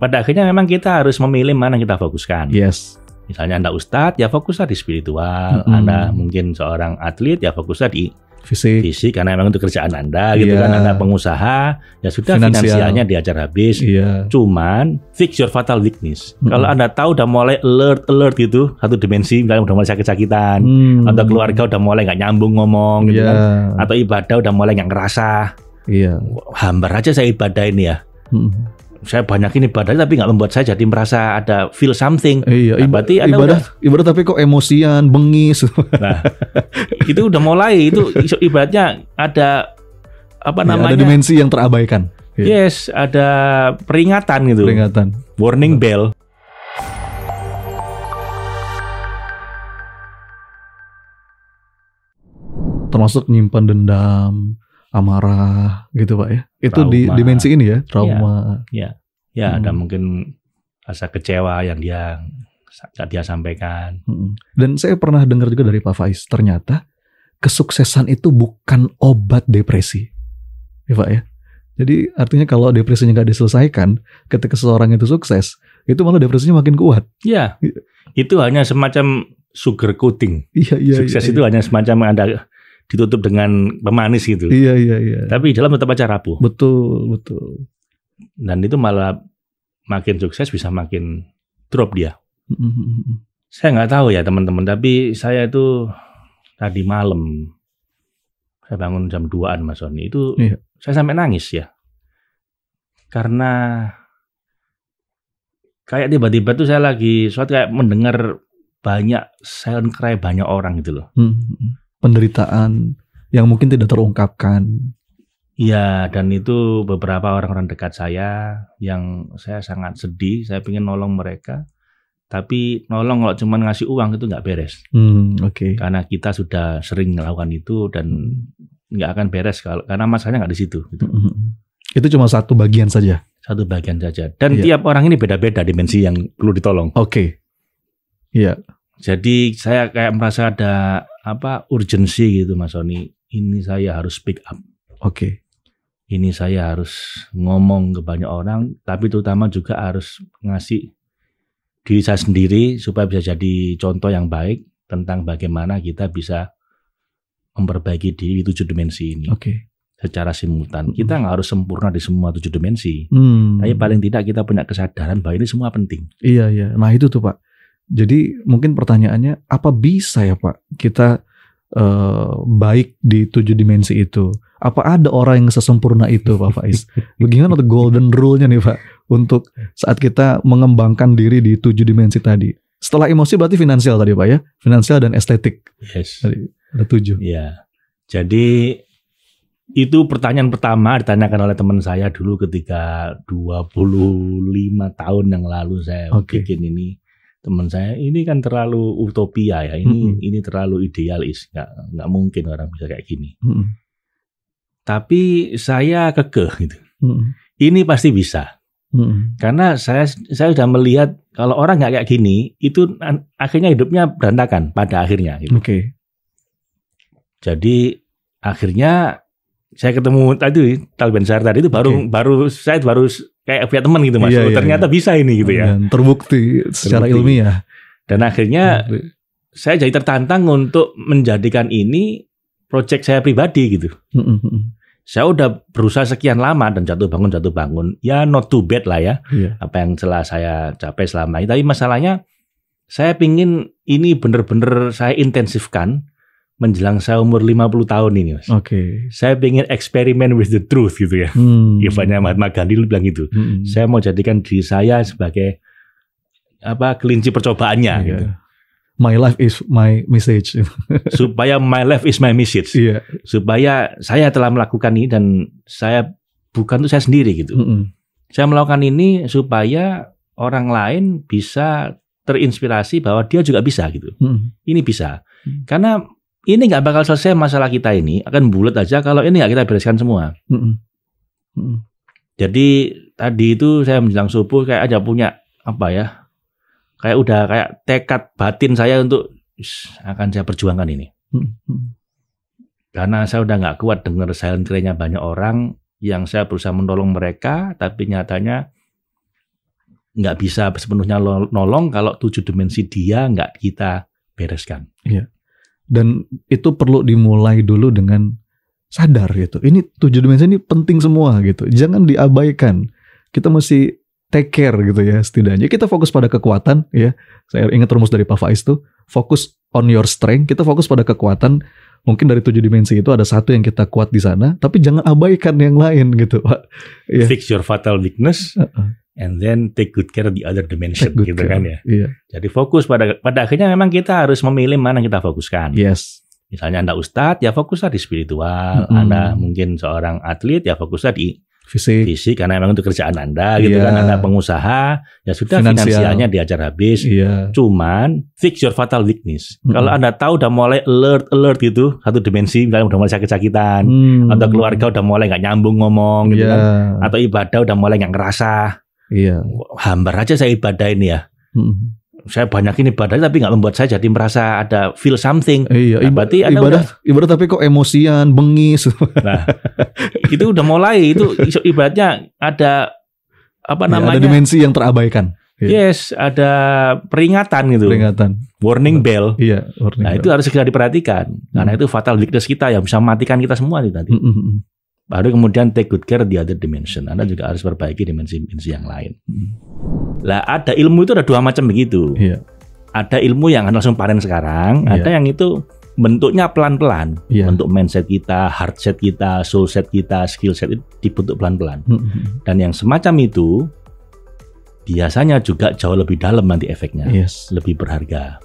pada akhirnya memang kita harus memilih mana yang kita fokuskan. Yes. Misalnya Anda ustadz, ya fokuslah di spiritual. Anda mungkin seorang atlet, ya fokuslah di fisik karena memang itu kerjaan Anda gitu kan. Anda pengusaha, ya sudah finansialnya diajar habis. Cuman fix your fatal weakness. Kalau Anda tahu udah mulai alert gitu, satu dimensi misalnya udah mulai sakit-sakitan, atau keluarga udah mulai nggak nyambung ngomong gitu kan, atau ibadah udah mulai nggak ngerasa, hambar aja saya ibadah ini ya. Saya banyakin ibadah tapi nggak membuat saya jadi merasa ada feel something. Nah, berarti ibadah tapi kok emosian, bengis. Nah, itu udah mulai, itu ibaratnya ada apa namanya? Ada dimensi yang terabaikan. Yes, ada peringatan gitu. Warning bell. Termasuk nyimpan dendam, amarah gitu Pak ya. Itu Trauma. di dimensi ini ya, trauma. Ya, ada mungkin rasa kecewa yang dia sampaikan. Dan saya pernah dengar juga dari Pak Faiz, ternyata kesuksesan itu bukan obat depresi. Ya Pak ya. Jadi artinya kalau depresinya nggak diselesaikan, ketika seseorang itu sukses, itu malah depresinya makin kuat. Iya. Itu hanya semacam sugar coating. Sukses itu hanya semacam ada ditutup dengan pemanis gitu. Iya. Tapi dalam tetap aja rapuh. Betul. Dan itu malah makin sukses bisa makin drop dia. Saya nggak tahu ya teman-teman, tapi saya itu tadi malam saya bangun jam 2-an Mas Sony itu saya sampai nangis ya. Karena kayak tiba-tiba tuh saya lagi suatu kayak mendengar banyak silent cry banyak orang gitu loh. Penderitaan yang mungkin tidak terungkapkan. Iya, dan itu beberapa orang-orang dekat saya yang saya sangat sedih, saya pengen nolong mereka. Tapi nolong kalau cuma ngasih uang itu nggak beres. Karena kita sudah sering melakukan itu dan nggak akan beres karena masalahnya nggak di situ. Gitu. Itu cuma satu bagian saja. Satu bagian saja. Dan tiap orang ini beda-beda dimensi yang perlu ditolong. Jadi saya kayak merasa ada urgensi gitu Mas Sony. Ini saya harus speak up. Ini saya harus ngomong ke banyak orang, tapi terutama juga harus ngasih diri saya sendiri supaya bisa jadi contoh yang baik tentang bagaimana kita bisa memperbaiki diri 7 dimensi ini. Secara simultan. Kita nggak harus sempurna di semua 7 dimensi. Tapi paling tidak kita punya kesadaran bahwa ini semua penting. Iya. Nah itu tuh Pak. Jadi mungkin pertanyaannya, apa bisa ya Pak kita baik di 7 dimensi itu? Apa ada orang yang sesempurna itu Pak Faiz? Bagaimana the golden rule-nya nih Pak untuk saat kita mengembangkan diri di 7 dimensi tadi? Setelah emosi berarti finansial tadi Pak ya? Finansial dan estetik. Yes. Ada 7. Iya. Jadi itu pertanyaan pertama ditanyakan oleh teman saya dulu ketika 25 tahun yang lalu saya bikin ini. Teman saya ini kan terlalu utopia ya, ini terlalu idealis, nggak mungkin orang bisa kayak gini. Tapi saya kekeh gitu. Ini pasti bisa. Karena saya sudah melihat kalau orang nggak kayak gini, itu akhirnya hidupnya berantakan pada akhirnya. Gitu. Jadi akhirnya saya ketemu tadi Tal Ben-Shahar tadi itu baru kayak punya teman gitu Mas. Ternyata bisa ini gitu ya. Terbukti secara ilmiah. Dan akhirnya saya jadi tertantang untuk menjadikan ini proyek saya pribadi gitu. Saya udah berusaha sekian lama dan jatuh bangun. Ya not too bad lah ya. Apa yang telah saya capai selama ini. Tapi masalahnya saya pingin ini benar-benar saya intensifkan menjelang saya umur 50 tahun ini Mas. Saya pengen eksperimen with the truth gitu ya. Ibaratnya Mahatma Gandhi bilang gitu. Saya mau jadikan diri saya sebagai kelinci percobaannya gitu. My life is my message. Supaya my life is my message. Supaya saya telah melakukan ini dan saya bukan untuk saya sendiri gitu. Saya melakukan ini supaya orang lain bisa terinspirasi bahwa dia juga bisa gitu. Ini bisa. Karena ini nggak bakal selesai masalah kita ini, akan bulat aja kalau ini nggak kita bereskan semua. Jadi tadi itu saya menjelang subuh kayak aja punya kayak udah kayak tekad batin saya untuk akan saya perjuangkan ini. Karena saya udah nggak kuat dengar silent cry-nya banyak orang yang saya berusaha menolong mereka, tapi nyatanya nggak bisa sepenuhnya nolong kalau 7 dimensi dia nggak kita bereskan. Iya. Dan itu perlu dimulai dulu dengan sadar gitu. Ini 7 dimensi ini penting semua gitu. Jangan diabaikan. Kita mesti take care gitu ya setidaknya. Kita fokus pada kekuatan ya. Saya ingat rumus dari Pak Faiz tuh, focus on your strength. Kita fokus pada kekuatan. Mungkin dari 7 dimensi itu ada satu yang kita kuat di sana, tapi jangan abaikan yang lain gitu, Pak. Ya. Fix your fatal weakness, and then take good care of the other dimension, gitu care. Kan ya. Iya. Jadi fokus pada akhirnya memang kita harus memilih mana yang kita fokuskan. Yes. Misalnya Anda ustadz, ya fokuslah di spiritual. Anda mungkin seorang atlet, ya fokuslah di fisik karena memang itu kerjaan Anda gitu kan. Anda pengusaha, ya sudah finansialnya diajar habis. Cuman fix your fatal weakness. Kalau Anda tahu udah mulai alert gitu, satu dimensi misalnya udah mulai sakit-sakitan, atau keluarga udah mulai nggak nyambung ngomong gitu kan, atau ibadah udah mulai nggak ngerasa, hambar aja saya ibadah ini ya. Saya banyakin ibadah tapi nggak membuat saya jadi merasa ada feel something. Iya, nah, berarti ibadah tapi kok emosian, bengis. Nah, itu udah mulai, itu ibaratnya ada apa namanya? Ada dimensi yang terabaikan. Yes, ada peringatan gitu. Warning bell. Iya, warning bell. Itu harus segera diperhatikan karena itu fatal weakness kita yang bisa mematikan kita semua itu nanti. Baru kemudian take good care di other dimension. Anda juga harus perbaiki dimensi-dimensi yang lain. Lah ada ilmu itu ada 2 macam begitu. Ada ilmu yang langsung panen sekarang, ada yang itu bentuknya pelan-pelan. Bentuk mindset kita, heart set kita, soul set kita, skill set itu dibentuk pelan-pelan. Dan yang semacam itu biasanya juga jauh lebih dalam nanti efeknya, lebih berharga.